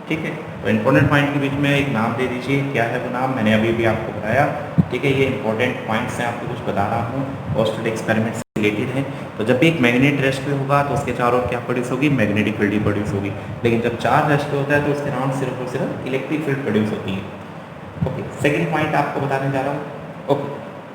ठीक है, तो इंपॉर्टेंट पॉइंट के बीच में एक नाम दे दीजिए, क्या है वो नाम, मैंने अभी भी आपको बताया। ठीक है, ये इंपॉर्टेंट पॉइंट्स हैं, आपको कुछ बता रहा हूँ, ऑस्टर एक्सपेरिमेंट से रिलेटेड है। तो जब भी एक मैग्नेट रेस्ट पे होगा तो उसके चारों ओर क्या प्रोड्यूस होगी, मैग्नेटिक फील्ड ही प्रोड्यूस होगी। लेकिन जब चार्ज रेस्ट पे होता है तो उसके अराउंड सिर्फ और सिर्फ इलेक्ट्रिक फील्ड प्रोड्यूस होती है। ओके, सेकेंड पॉइंट आपको बताने जा रहा हूँ। ओके,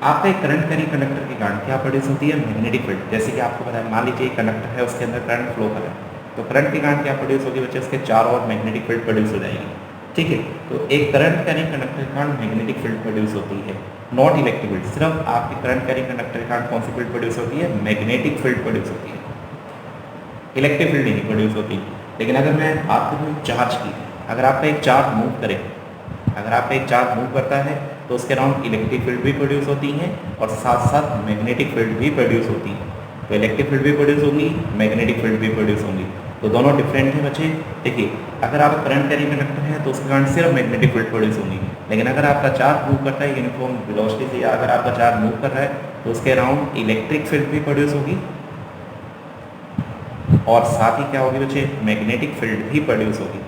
आपका एक करंट कैरिंग कंडक्टर के कारण क्या प्रोड्यूस होती है, मैग्नेटिक फील्ड। जैसे कि आपको पता है, मान लीजिए एक कंडक्टर है, उसके अंदर करंट फ्लो कर रहा है, तो करंट के कारण क्या प्रोड्यूस होगी बच्चे, उसके चारों ओर मैग्नेटिक फील्ड प्रोड्यूस हो जाएगी। ठीक है, तो एक करंट कैरिंग कंडक्टर के कारण मैग्नेटिक फील्ड प्रोड्यूस होती है, नॉट इलेक्ट्रिक फील्ड। सिर्फ आपके करंट कैरिंग कंडक्टर के कारण कौन सी फील्ड प्रोड्यूस होती है, मैग्नेटिक फील्ड प्रोड्यूस होती है, इलेक्ट्रिक फील्ड नहीं प्रोड्यूस होती। लेकिन अगर मैं बात करूँ चार्ज की, अगर आपका एक चार्ज मूव करे, अगर आपका एक चार्ज मूव करता है तो उसके अराउंड इलेक्ट्रिक फील्ड भी प्रोड्यूस होती है और साथ साथ मैग्नेटिक फील्ड भी प्रोड्यूस होती है। तो इलेक्ट्रिक फील्ड भी प्रोड्यूस होगी, मैग्नेटिक फील्ड भी प्रोड्यूस होंगी, तो दोनों डिफरेंट हैं बच्चे। देखिए, अगर आप करंट कैरिंग कंडक्टर है तो उसके कारण सिर्फ मैग्नेटिक फील्ड प्रोड्यूस होंगी। लेकिन अगर आपका चार्ज मूव करता है यूनिफॉर्म वेलोसिटी से, या अगर आपका चार्ज मूव कर रहा है तो उसके अराउंड इलेक्ट्रिक फील्ड भी प्रोड्यूस होगी और साथ ही क्या होगी बच्चे, मैग्नेटिक फील्ड भी प्रोड्यूस होगी।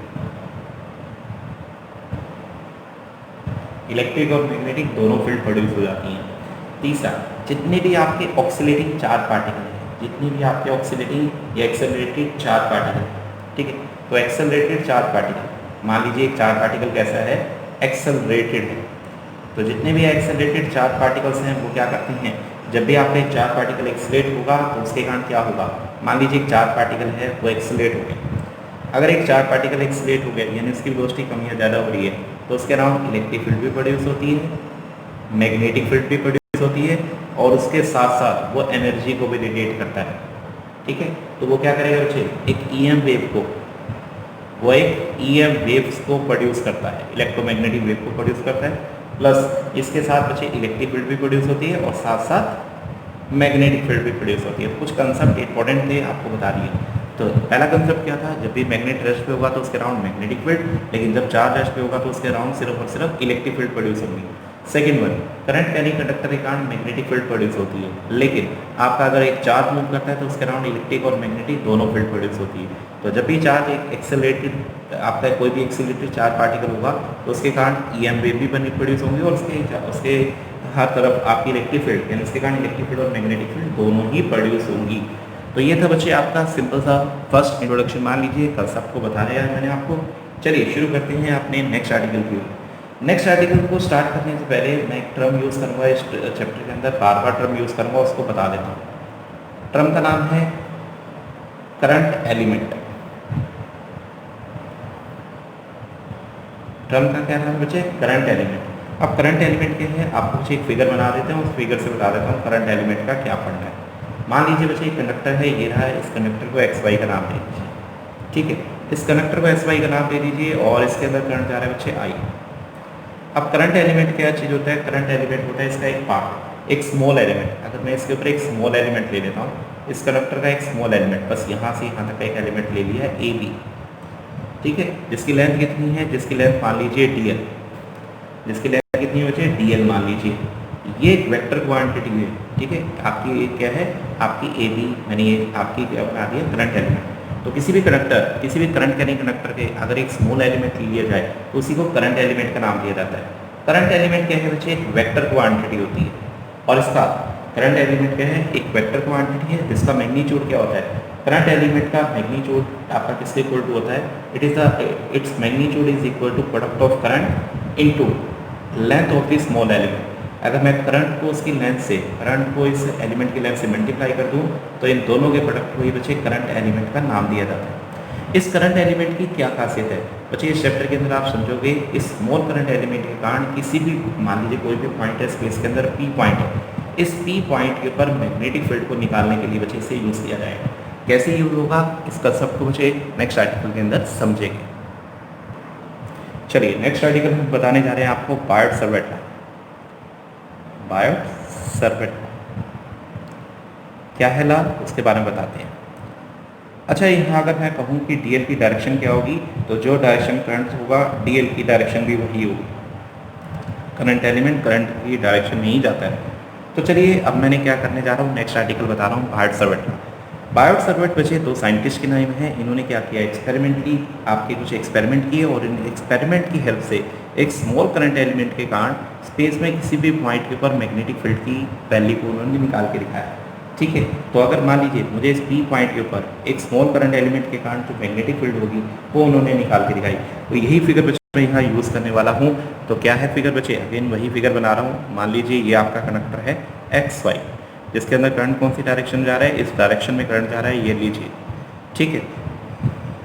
इलेक्ट्रिक और मैग्नेटिक दोनों फील्ड प्रोड्यूस हो जाती हैं। तीसरा, जितने भी आपके ऑक्सीलेटिंग चार्ज पार्टिकल हैं, जितनी भी आपके ऑक्सीलेटिंग या एक्सेलरेटेड चार्ज पार्टिकल, ठीक है, तो एक्सेलरेटेड चार्ज पार्टिकल, मान लीजिए एक चार्ज पार्टिकल कैसा है, एक्सेलरेटेड है, तो जितने भी एक्सेलरेटेड चार्ज पार्टिकल्स हैं वो क्या करते हैं, जब भी आपका एक चार्ज पार्टिकल एक्सेलरेट होगा तो उसके कारण क्या होगा, मान लीजिए एक चार्ज पार्टिकल है वो एक्सेलरेट हो गया। अगर एक चार्ज पार्टिकल एक्सेलरेट हो गया यानी उसकी वेलोसिटी कम या ज़्यादा हो रही है तो उसके अराउंड इलेक्ट्रिक फील्ड भी प्रोड्यूस होती है, मैग्नेटिक फील्ड भी प्रोड्यूस होती है और उसके साथ साथ वो एनर्जी को भी रेडिएट करता है। ठीक है, तो वो क्या करेगा बच्चे, एक ईएम वेव को, वो एक ईएम वेव्स को प्रोड्यूस करता है, इलेक्ट्रोमैग्नेटिक वेव को प्रोड्यूस करता है, प्लस इसके साथ बच्चे इलेक्ट्रिक फील्ड भी प्रोड्यूस होती है और साथ साथ मैग्नेटिक फील्ड भी प्रोड्यूस होती है। तो कुछ कंसेप्ट इंपॉर्टेंट थे, आपको बता दिए। तो पहला कंसेप्ट क्या था, जब भी मैग्नेट रेस्ट पे होगा तो उसके अराउंड मैग्नेटिक फील्ड, लेकिन जब चार्ज रेस्ट पे होगा तो उसके अराउंड सिर्फ और सिर्फ इलेक्ट्रिक फील्ड प्रोड्यूस होगी। Second one, current carrying conductor के कारण मैग्नेटिक फील्ड प्रोड्यूस होती है, लेकिन आपका अगर एक चार्ज मूव करता है तो उसके अराउंड इलेक्ट्रिक और मैग्नेटिक दोनों फील्ड प्रोड्यूस होती है। तो जब भी चार्ज एक एक्सेलरेटेड, आपका कोई भी एक्सेलरेटेड चार्ज पार्टिकल होगा तो उसके कारण ईएम वेव भी बनी प्रोड्यूस होंगी और उसके हर तरफ आपकी इलेक्ट्रिक फील्ड, यानी उसके कारण इलेक्ट्रिक फील्ड और मैग्नेटिक फील्ड दोनों ही प्रोड्यूस होंगी। तो ये था बच्चे आपका सिंपल सा फर्स्ट इंट्रोडक्शन, मान लीजिए कल सबको बता दिया है मैंने आपको। चलिए शुरू करते हैं अपने नेक्स्ट आर्टिकल की ओर। नेक्स्ट आर्टिकल को स्टार्ट करने से पहले मैं एक टर्म यूज़ करूँगा इस चैप्टर के अंदर, बार बार टर्म यूज़ करूँगा, उसको बता देता हूँ। टर्म का नाम है करंट एलिमेंट। टर्म का क्या नाम है बच्चे? Current element. अब करंट एलिमेंट क्या है आपको बच्चे एक फिगर बना देते हैं, उस फिगर से बता देता हूँ करंट एलिमेंट का क्या पढ़ना है। मान लीजिए बच्चे एक कंडक्टर है, ये रहा है, इस कंडक्टर को एक्स वाई का नाम दे दीजिए। ठीक है, इस कंडक्टर को एक्स वाई का नाम दे दीजिए और इसके अंदर करंट जा रहा है बच्चे आई। अब करंट एलिमेंट क्या चीज़ होता है? करंट एलिमेंट होता है इसका एक पार्ट, एक स्मॉल एलिमेंट। अगर मैं इसके ऊपर एक स्मॉल एलिमेंट ले लेता हूँ, इस कंडक्टर का एक स्मॉल एलिमेंट, बस यहाँ से यहाँ तक का एक एलिमेंट ले लिया है ए बी, ठीक है, जिसकी लेंथ कितनी है? जिसकी लेंथ मान लीजिए डी एल, जिसकी लेंथ कितनी है बच्चे? डी एल मान लीजिए। ये एक वेक्टर क्वांटिटी है, ठीक है, आपकी क्या है? आपकी ए बी, मैंने ये आपकी क्या बना दिया? Current element. तो किसी भी कंडक्टर, किसी भी करंट कैरिंग कंडक्टर के अगर एक स्मॉल एलिमेंट लिया जाए तो उसी को करंट एलिमेंट का नाम दिया जाता है। करंट एलिमेंट क्या है बच्चे? एक वेक्टर क्वांटिटी होती है, और इसका करंट एलिमेंट क्या है? एक वेक्टर क्वांटिटी है जिसका मैग्नीट्यूड क्या होता है? करंट एलिमेंट का मैग्नीट्यूड आपका किसके इक्वल टू होता है? Its magnitude is equal to product of current into length of the small element. अगर मैं करंट को उसकी लेंथ से, करंट को इस एलिमेंट की लेंथ से मल्टीप्लाई कर दूं तो इन दोनों के प्रोडक्ट को ही बच्चे करंट एलिमेंट का नाम दिया जाता है। इस करंट एलिमेंट की क्या खासियत है बच्चे? इस चैप्टर के अंदर आप समझोगे। इस स्मॉल करंट एलिमेंट के कारण किसी भी, मान लीजिए कोई भी पॉइंट है स्पेस के अंदर, पी पॉइंट है, इस पी पॉइंट के ऊपर मैग्नेटिक फील्ड को निकालने के लिए बच्चे इसे यूज़ किया जाएगा। कैसे यूज होगा इस कंसेप्ट को बच्चे नेक्स्ट आर्टिकल के अंदर समझेंगे। चलिए नेक्स्ट आर्टिकल में बताने जा रहे हैं आपको बायोट-सावर्ट लॉ। बायोट-सावर्ट लॉ क्या है लॉ, उसके बारे में बताते हैं। अच्छा, यहाँ अगर मैं कहूँ कि डीएल की डायरेक्शन क्या होगी, तो जो डायरेक्शन करंट होगा डीएल की डायरेक्शन भी वही होगी। करंट एलिमेंट करंट की डायरेक्शन में ही जाता है। तो चलिए अब मैंने क्या करने जा रहा हूँ, नेक्स्ट आर्टिकल बता रहा हूँ बायोट-सावर्ट लॉ। बायोट-सावर्ट बच्चे दो साइंटिस्ट के नाम हैं। इन्होंने क्या किया? एक्सपेरिमेंटली आपके कुछ एक्सपेरिमेंट किए और इन एक्सपेरिमेंट की हेल्प से एक स्मॉल करंट एलिमेंट के कारण स्पेस में किसी भी पॉइंट के ऊपर मैग्नेटिक फील्ड की वैल्यू को उन्होंने निकाल के दिखाया। ठीक है, तो अगर मान लीजिए मुझे इस पी पॉइंट के ऊपर एक स्मॉल करंट एलिमेंट के कारण जो मैग्नेटिक फील्ड होगी वो उन्होंने निकाल के दिखाई। तो यही फिगर बच्चे मैं यहाँ यूज़ करने वाला हूँ। तो क्या है फिगर बच्चे? अगेन वही फिगर बना रहा हूँ। मान लीजिए ये आपका कंडक्टर है एक्स वाई, जिसके अंदर करंट कौन सी डायरेक्शन में जा रहा है? इस डायरेक्शन में करंट जा रहा है, ये लीजिए। ठीक है,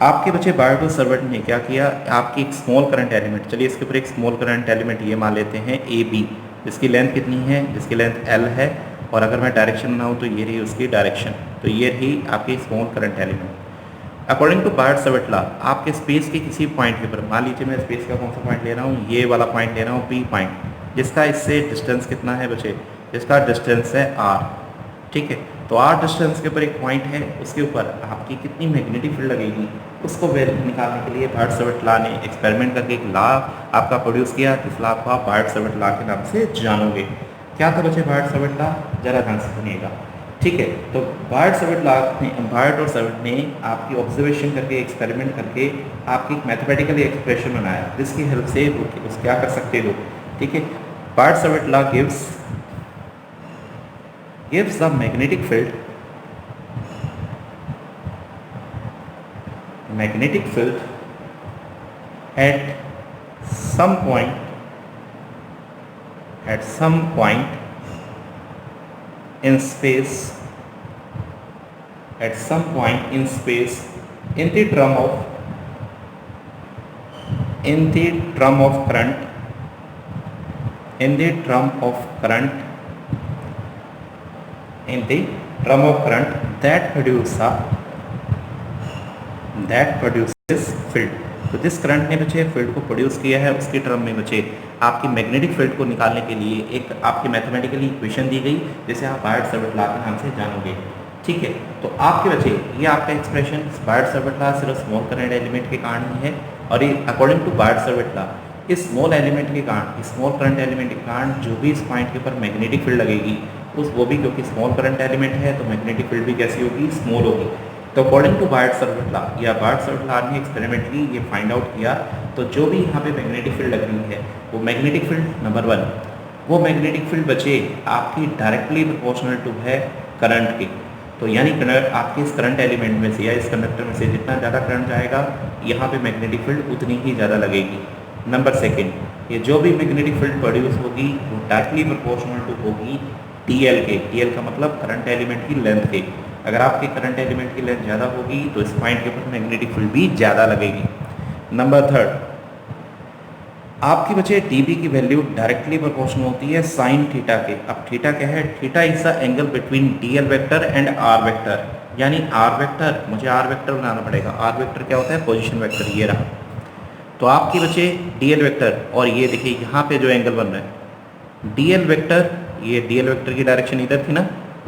आपके बच्चे बायोट-सावर्ट ने क्या किया? आपकी एक स्मॉल करंट एलिमेंट, चलिए इसके ऊपर एक स्मॉल करंट एलिमेंट ये मान लेते हैं ए बी, जिसकी लेंथ कितनी है? जिसकी लेंथ एल है, और अगर मैं डायरेक्शन बनाऊँ तो ये रही उसकी डायरेक्शन, तो ये रही आपकी small current element. According to Biot Savart law आपके स्पेस के किसी पॉइंट के ऊपर, मान लीजिए मैं स्पेस का कौन सा पॉइंट ले रहा हूँ? ये वाला पॉइंट ले रहा हूँ, पी पॉइंट, जिसका इससे डिस्टेंस कितना है बच्चे? जिसका डिस्टेंस है आर। ठीक है, तो आर डिस्टेंस के ऊपर एक पॉइंट है, उसके ऊपर आपकी कितनी मैग्नेटिक फील्ड लगेगी उसको वैल्यू निकालने के लिए बायोट-सावर्ट लॉ ने एक्सपेरिमेंट करके एक लॉ आपका प्रोड्यूस किया। इस लॉ को आप बायोट-सावर्ट लॉ के नाम से जानोगे। क्या था बच्चे बायोट-सावर्ट लॉ? जरा ध्यान से सुनिएगा। ठीक है, तो बायोट-सावर्ट लॉ ने, बायोट और सावर्ट ने आपकी ऑब्जर्वेशन करके, एक्सपेरिमेंट करके आपकी एक मैथमेटिकली एक्सप्रेशन बनाया, जिसकी हेल्प से उस क्या कर सकते हो। ठीक है, Biot-Savart law gives the magnetic field at some point in space, in the term current that produces field। तो जिस करंट ने बच्चे फील्ड को प्रोड्यूस किया है उसके टर्म में बच्चे आपकी मैग्नेटिक फील्ड को निकालने के लिए एक आपकी मैथमेटिकली इक्वेशन दी गई, जिसे आप बायोट-सावर्ट लॉ के नाम से जानोगे। ठीक है, तो आपके बच्चे ये आपका एक्सप्रेशन बायोट-सावर्ट लॉ सिर्फ स्मॉल करंट एलिमेंट के कारण ही है, और ये अकॉर्डिंग टू बायोट-सावर्ट लॉ इस स्मॉल एलिमेंट के कारण, स्मॉल करंट एलिमेंट के कारण जो भी इस पॉइंट के ऊपर मैग्नेटिक फील्ड लगेगी वो भी, क्योंकि स्मॉल करंट एलिमेंट है तो मैग्नेटिक फील्ड भी कैसी होगी? स्मॉल होगी। तो अकॉर्डिंग टू बायोट-सावर्ट लॉ या बायोट-सावर्ट लॉ ने एक्सपेरिमेंटली ये फाइंड आउट किया, तो जो भी यहाँ पे मैग्नेटिक फील्ड लग रही है वो मैग्नेटिक फील्ड नंबर 1, वो मैग्नेटिक फील्ड बचे आपकी डायरेक्टली प्रोपोर्शनल टू है करंट के। तो यानी आपके इस करंट एलिमेंट में से या इस कंडक्टर में से जितना ज़्यादा करंट जाएगा यहाँ पे मैग्नेटिक फील्ड उतनी ही ज़्यादा लगेगी। नंबर सेकेंड, ये जो भी मैग्नेटिक फील्ड प्रोड्यूस होगी वो डायरेक्टली प्रोपोर्शनल टू होगी TL के। TL का मतलब करंट एलिमेंट की लेंथ के। अगर आपके करंट एलिमेंट की लेंथ ज़्यादा होगी तो इस पॉइंट के ऊपर मैग्नेटिक फील्ड भी ज़्यादा लगेगी। नंबर थर्ड, आपकी बचे dB की वैल्यू डायरेक्टली प्रोपोर्शनल होती है साइन थीटा के। अब थीटा क्या है? Theta is the angle between DL vector and R vector, यानी R वेक्टर, मुझे R वेक्टर बनाना पड़ेगा। R वेक्टर क्या होता है? पोजीशन वेक्टर, ये रहा। तो आपके बचे DL वेक्टर, और ये देखिए यहाँ पे जो एंगल बन रहा है DL वेक्टर, ये DL वेक्टर की डायरेक्शन इधर थी ना,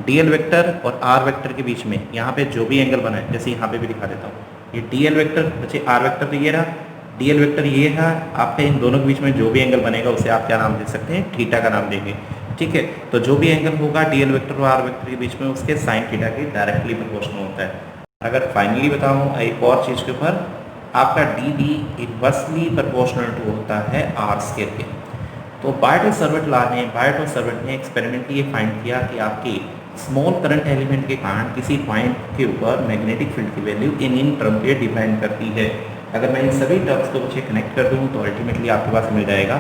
DL वेक्टर और R वेक्टर के बीच में यहाँ पे जो भी एंगल बना है, जैसे यहाँ पे भी दिखा देता हूँ, ये DL वेक्टर बचे R वेक्टर, तो ये रहा DL वेक्टर, ये है आपके इन दोनों के बीच में जो भी एंगल बनेगा उसे आप क्या नाम दे सकते हैं? थीटा का नाम देंगे। ठीक है, तो जो भी एंगल होगा DL वेक्टर और R वेक्टर के बीच में उसके साइन थीटा के डायरेक्टली प्रोपोर्शनल होता है। अगर फाइनली बताऊँ एक और चीज़ के ऊपर, आपका dB इनवर्सली प्रोपोर्शनल टू होता है R स्क्वायर के। तो बायट-सवर्ट ने एक्सपेरिमेंटली ये फाइंड किया कि आपकी स्मॉल करंट एलिमेंट के कारण किसी पॉइंट के ऊपर मैग्नेटिक फील्ड की वैल्यू इन टर्म पे डिपेंड करती है। अगर मैं इन सभी टर्म्स को मुझे कनेक्ट कर दूँ तो अल्टीमेटली आपके पास मिल जाएगा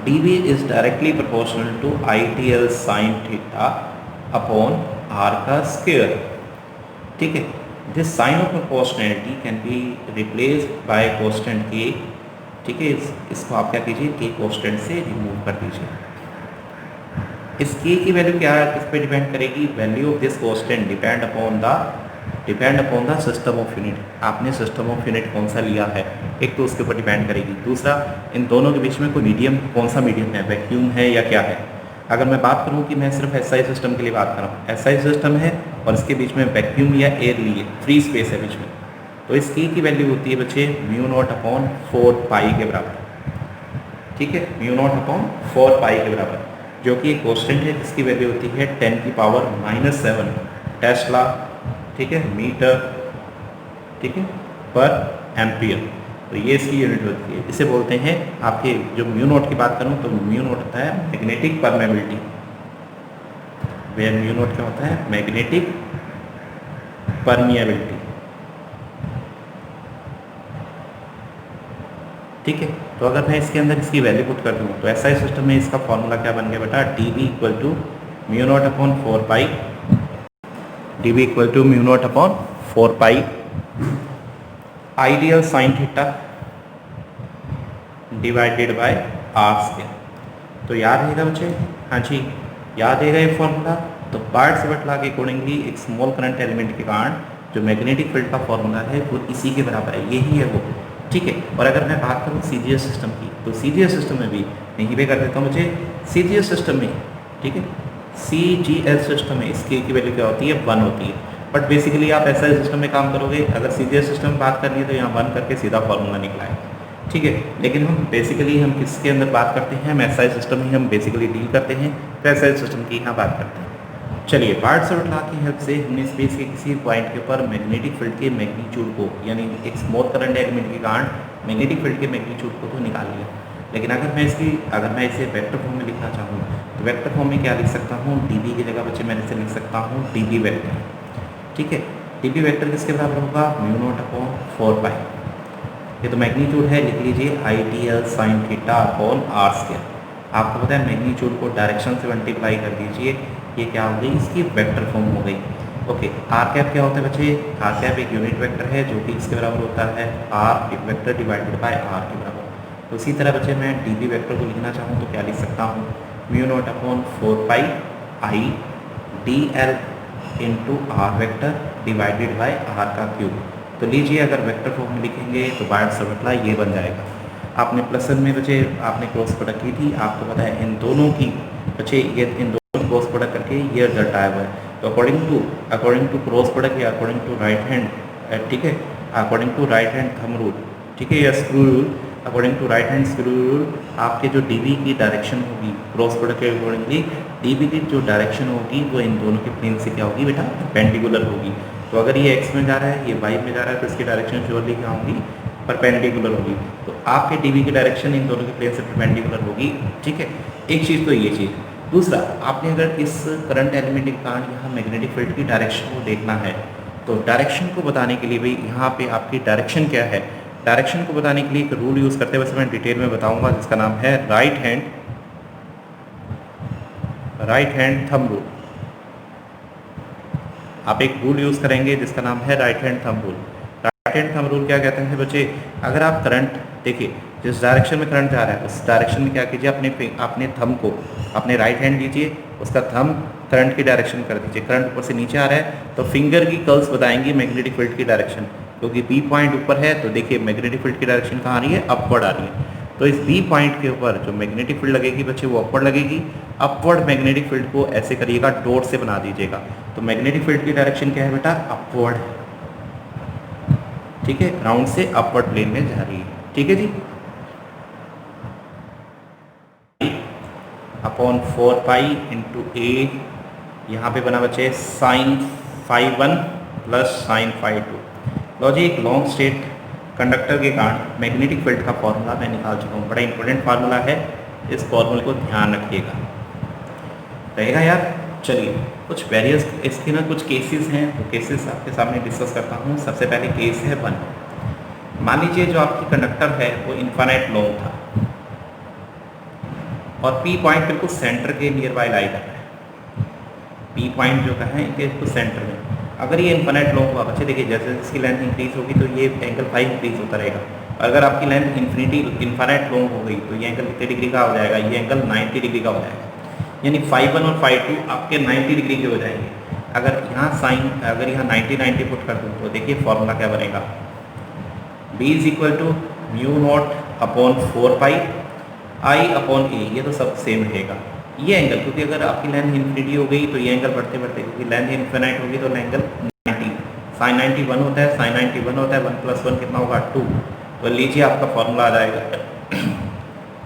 dB is directly proportional to ITL sine theta upon R का स्क्वायर। ठीक है, this sign of proportionality can be replaced by constant K। ठीक है, इसको आप क्या कीजिए? K कांस्टेंट से रिमूव कर दीजिए। इस K की वैल्यू क्या किस पे डिपेंड करेगी? Value of this constant depend upon the system of unit. आपने सिस्टम ऑफ यूनिट कौन सा लिया है, एक तो उसके ऊपर डिपेंड करेगी। दूसरा, इन दोनों के बीच में कोई मीडियम, कौन सा मीडियम है, वैक्यूम है या क्या है। अगर मैं बात करूं कि मैं सिर्फ SI सिस्टम के लिए बात कर रहा हूँ, SI सिस्टम है और इसके बीच में वैक्यूम या एयर लिए फ्री स्पेस है बीच में, तो इस K की वैल्यू होती है बच्चे μ0/4π के बराबर। ठीक है, μ0/4π के बराबर, जो कि एक कांस्टेंट है जिसकी वैल्यू होती है 10⁻⁷ टेस्ला, ठीक है, मीटर, ठीक है, पर एम्पियर। तो ये इसकी यूनिट होती है। इसे बोलते हैं आपके, जो μ0 की बात करूँ तो μ0 होता है मैग्नेटिक परमेबिलिटी। वे μ0 क्या होता है? Magnetic permeability. ठीक है, तो अगर मैं इसके अंदर इसकी वैल्यू पुट कर दूँ तो SI सिस्टम में इसका फॉर्मूला क्या बन गया बेटा? dB equal to μ0/4π, dB equal to μ0/4π I d l sine theta divided by R square. तो याद रहेगा बच्चे? हाँ जी, याद रहेगा ये फॉर्मूला। तो बायट-सवर्ट लॉ के अकॉर्डिंगली एक स्मॉल करंट एलिमेंट के कारण जो मैग्नेटिक फील्ड का फॉर्मूला है वो इसी के बराबर है, यही है वो। ठीक है, और अगर मैं बात करूँ CGS सिस्टम की, तो CGS सिस्टम में भी यहीं पे कर देता हूँ मुझे। CGS सिस्टम में, ठीक है, CGS सिस्टम में इसकी की वैल्यू क्या होती है? 1 होती है। बट बेसिकली आप SI सिस्टम में काम करोगे, अगर CGS सिस्टम में बात कर लिए तो यहाँ 1 करके सीधा फॉर्मूला निकला है। ठीक है, लेकिन हम बेसिकली हम किसके अंदर बात करते हैं? हम SI सिस्टम ही हम बेसिकली डील करते हैं, तो SI सिस्टम की यहाँ बात करते हैं। चलिए, बायट-सवर्ट लॉ की हेल्प से हमने स्पेस के किसी पॉइंट के ऊपर मैग्नेटिक फील्ड के मैग्नीट्यूड को, यानी एक स्मॉल करंट एलिमेंट के कारण मैग्नेटिक फील्ड के मैग्नीट्यूड को तो निकाल लिया। लेकिन अगर मैं इसे वेक्टर फॉर्म में लिखना चाहूँ तो वेक्टर फॉर्म में क्या लिख सकता हूँ? dB की जगह बच्चे मैं इसे लिख सकता हूँ dB वेक्टर। ठीक है, dB वेक्टर किसके बराबर होगा? μ0/4π। ये तो मैग्नीट्यूड है, लिख लीजिए ITL sine theta upon R square. आपको पता है मैग्नीट्यूड को डायरेक्शन से मल्टीप्लाई कर दीजिए, ये क्या हो गई? इसकी वेक्टर फॉर्म हो गई। ओके, R कैप क्या होता है बच्चे? R कैप एक यूनिट वेक्टर है जो कि इसके बराबर होता है R vector divided by R के बराबर। तो इसी तरह बच्चे मैं dB वेक्टर को लिखना चाहूँ तो क्या लिख सकता हूँ? μ0/4π IDL into R vector divided by R का क्यूब। तो लीजिए, अगर वेक्टर फॉर्म में लिखेंगे तो बायट-सवर्ट लॉ ये बन जाएगा। आपने प्लस में बच्चे आपने क्रॉस प्रोडक्ट की थी, आपको पता है इन दोनों की बच्चे ये इन दोनों क्रॉस प्रोडक्ट करके ये रिजल्ट आया हुआ है। तो अकॉर्डिंग टू क्रॉस प्रोडक्ट या अकॉर्डिंग टू राइट हैंड, ठीक है, according to right hand thumb rule, ठीक है, या screw rule, according to right hand screw rule, आपके जो dB की डायरेक्शन होगी क्रॉस प्रोडक्ट के अकॉर्डिंगली, dB की जो डायरेक्शन होगी वो इन दोनों के प्लेन से क्या होगी बेटा? परपेंडिकुलर होगी। तो अगर ये x में जा रहा है, ये y में जा रहा है, तो इसकी डायरेक्शन श्योरली क्या होगी? परपेंडिकुलर होगी। तो आपके dB की डायरेक्शन इन दोनों के प्लेन से परपेंडिकुलर होगी। ठीक है, एक चीज़ तो ये चीज़। दूसरा, आपने अगर इस करंट एलिमेंट के कारण यहाँ मैग्नेटिक फील्ड की डायरेक्शन को देखना है, तो डायरेक्शन को बताने के लिए भाई यहाँ पे आपकी डायरेक्शन क्या है, डायरेक्शन को बताने के लिए एक रूल यूज़ करते हैं, वैसे मैं डिटेल में बताऊंगा, जिसका नाम है राइट हैंड थंब रूल। आप एक रूल यूज़ करेंगे जिसका नाम है right hand thumb rule. Right hand thumb rule क्या कहते हैं बच्चे, अगर आप करंट देखिए, जिस डायरेक्शन में करंट जा रहा है उस डायरेक्शन में क्या कीजिए, अपने थंब को, अपने राइट हैंड लीजिए, उसका थंब करंट की डायरेक्शन कर दीजिए। करंट ऊपर से नीचे आ रहा है तो फिंगर की कर्ल्स बताएंगी मैग्नेटिक फील्ड की डायरेक्शन, क्योंकि बी पॉइंट ऊपर है तो देखिए मैग्नेटिक फील्ड की डायरेक्शन कहाँ आ रही है, अपवर्ड आ रही है। तो इस बी पॉइंट के ऊपर जो मैग्नेटिक फील्ड लगेगी बच्चे वो अपवर्ड लगेगी। अपवर्ड मैग्नेटिक फील्ड को ऐसे करिएगा, डॉट से बना दीजिएगा। तो मैग्नेटिक फील्ड की डायरेक्शन क्या है बेटा, अपवर्ड, ठीक है, ग्राउंड से अपवर्ड प्लेन में जा रही है, ठीक है जी। अपॉन 4 पाई इंटू ए, यहाँ पे बना बच्चे sine phi 1 plus sine phi 2। लो जी, एक लॉन्ग स्ट्रेट कंडक्टर के कारण मैग्नेटिक फील्ड का फॉर्मूला मैं निकाल चुका हूँ, बड़ा इंपॉर्टेंट फार्मूला है, इस फॉर्मूले को ध्यान रखिएगा, रहेगा यार। चलिए, कुछ वेरियस इसके ना कुछ केसेस हैं, तो केसेस आपके सामने डिस्कस करता हूँ। सबसे पहले केस है 1। मान लीजिए जो आपकी कंडक्टर है वो इनफाइनाइट लॉन्ग था और पी पॉइंट बिल्कुल सेंटर के नियर बाय लाई कर रहा है। पी पॉइंट जो है इनके बिल्कुल सेंटर में, अगर ये इनफाइनाइट लॉन्ग हुआ बच्चे, देखिए जैसे इसकी लेंथ इंक्रीज होगी तो ये एंगल फाई इंक्रीज होता रहेगा। अगर आपकी लेंथ इनफाइनाइट लॉन्ग हो गई तो ये एंगल कितने डिग्री का हो जाएगा, ये एंगल 90 डिग्री का हो जाएगा, यानी फाई 1 और फाई 2 आपके 90 डिग्री के हो जाएंगे। अगर यहाँ 90 पुट कर दूँ तो देखिए फॉर्मूला क्या बनेगा, b is equal to mu not upon 4 pi I upon A, ये तो सब सेम रहेगा। ये एंगल, क्योंकि अगर आपकी लेंथ इन्फिनिटी हो गई तो ये एंगल बढ़ते बढ़ते, क्योंकि लेंथ इन्फिनाइट होगी तो एंगल 90, साइन 90 1 होता है, साइन 90 1 होता है, 1 + 1 कितना होगा 2। तो लीजिए आपका फॉर्मूला आ जाएगा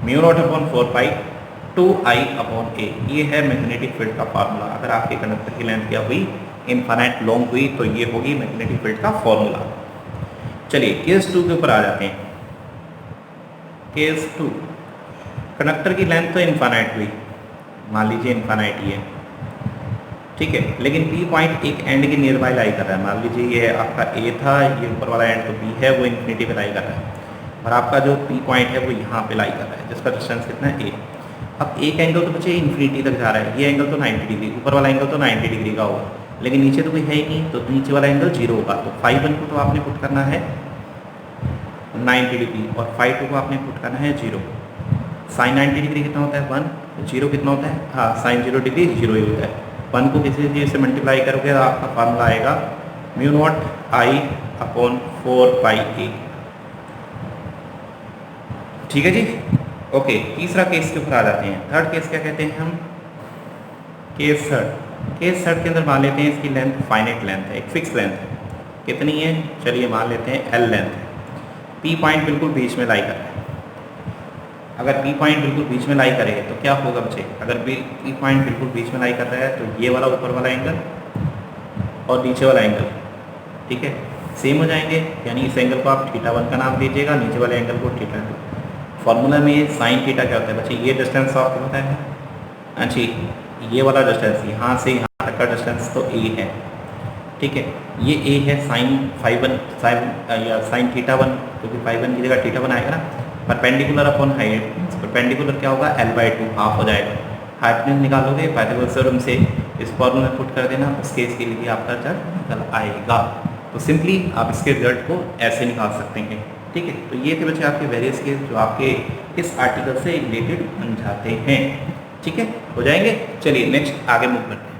mu not upon 4 pi 2 I upon A, ये है मैग्नेटिक फील्ड का फार्मूला। अगर आपके कंडक्टर की लेंथ क्या हुई, इनफाइनाइट लॉन्ग हुई, तो ये होगी मैग्नेटिक फील्ड का फॉर्मूला। चलिए केस 2 के ऊपर आ जाते हैं। केस 2, कंडक्टर की लेंथ तो इनफाइनाइट हुई, मान लीजिए इनफाइनाइट ही है, ठीक है, लेकिन पी पॉइंट एक एंड के नियर बाय लाई कर रहा है। मान लीजिए ये आपका ए था, ये ऊपर वाला एंड तो बी है, वो इन्फिनिटी पे लाई कर रहा है, और आपका जो पी पॉइंट है वो यहाँ पे लाई कर रहा है, जिसका डिस्टेंस कितना है ए। अब एक एंगल तो बच्चे इन्फिनिटी तक जा रहा है, ये एंगल तो 90 डिग्री, ऊपर वाला एंगल तो 90 डिग्री का होगा, लेकिन नीचे तो कोई है ही नहीं, तो नीचे वाला एंगल 0 होगा। तो फाई 1 को तो आपने पुट करना है 90 डिग्री और फाई 2 को आपने पुट करना है 0। साइन 90 डिग्री कितना होता है 1, 0 कितना होता है, हाँ साइन 0 डिग्री 0 ही होता है। 1 को किसी चीज़ से मल्टीप्लाई करोगे तो आपका फार्मूला आएगा म्यू नॉट आई अपॉन 4 पाई ए, ठीक है जी। ओके, तीसरा केस के ऊपर आ जाते हैं। थर्ड केस क्या कहते हैं हम, केस थर्ड के अंदर मान लेते हैं इसकी लेंथ फाइनाइट लेंथ है, एक फिक्स लेंथ है, कितनी है, चलिए मान लेते हैं एल लेंथ है। पी पॉइंट बिल्कुल बीच में लाई कर रहा है। अगर पी पॉइंट बिल्कुल बीच में लाई करे तो क्या होगा बच्चे, अगर पी पॉइंट बिल्कुल बीच में लाई कर रहा है तो ये वाला ऊपर वाला एंगल और नीचे वाला एंगल, ठीक है, सेम हो जाएंगे, यानी इस एंगल को आप θ1 का नाम दीजिएगा, नीचे वाले एंगल को θ2। फॉर्मूला में साइन थीटा क्या होता है बच्चे, ये डिस्टेंस आपको पता है, अच्छी ये वाला डिस्टेंस यहाँ से यहाँ तक का डिस्टेंस तो ए है, ठीक है, ये ए है साइन फाई 1 या साइन θ1, क्योंकि फाई 1 की जगह θ1 आएगा ना। परपेंडिकुलर अपॉन हाइट, परपेंडिकुलर क्या होगा L/2 हाफ हो जाएगा। हाइपोटेन्यूज निकालोगे पाइथागोरस थ्योरम से, इस फॉर्मूले में पुट कर देना, उस केस के लिए आपका रिजल्ट निकल आएगा। तो सिंपली आप इसके रिजल्ट को ऐसे निकाल सकते हैं, ठीक है। तो ये थे बच्चे आपके वेरियस केस जो आपके इस आर्टिकल से रिलेटेड बन जाते हैं, ठीक है, हो जाएंगे। चलिए नेक्स्ट आगे मूव करते हैं।